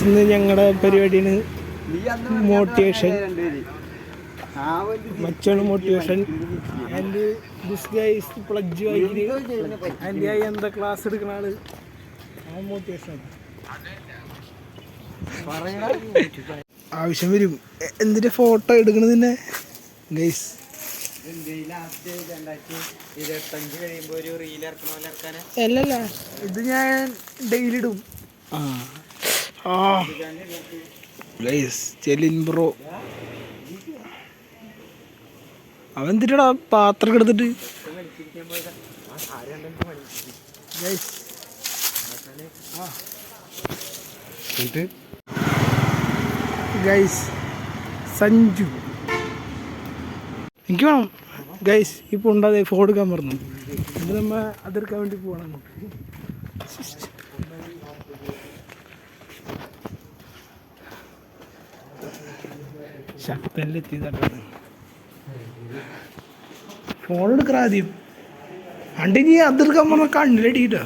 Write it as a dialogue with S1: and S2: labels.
S1: ഇന്ന് ഞങ്ങളുടെ പരിപാടിയാണ് മോട്ടിവേഷൻ. മച്ചാണ് motivation. And this guys pledge വായിക്കുന്നത്. ആൻഡ് എന്താ ക്ലാസ് എടുക്കുന്ന ആള് മോട്ടിവേഷൻ. ആവശ്യം വരും. എന്തിന്റെ ഫോട്ടോ എടുക്കണത് തന്നെ ഗൈസ്? അല്ലല്ല, ഇത് ഞാൻ ഡെയിലി ഇടും. ഗൈസ് ചെലിൻ ബ്രോ അവൻ എന്തിട്ടാ പാത്രം എടുത്തിട്ട് ഗൈസ് സഞ്ജു എനിക്ക് വേണം ഗൈസ്. ഇപ്പോൾ ഉണ്ടാതെ ഫോൺ എടുക്കാൻ പറഞ്ഞു. ഇത് നമ്മ അതെടുക്കാൻ വേണ്ടി പോകണം. ശക്തനിലെത്തിയതാണ്. ഫോൺ എടുക്കറ ആദ്യം. അണ്ടി നീ അതെടുക്കാൻ പറഞ്ഞ കണ്ണിലടിയിട്ടോ.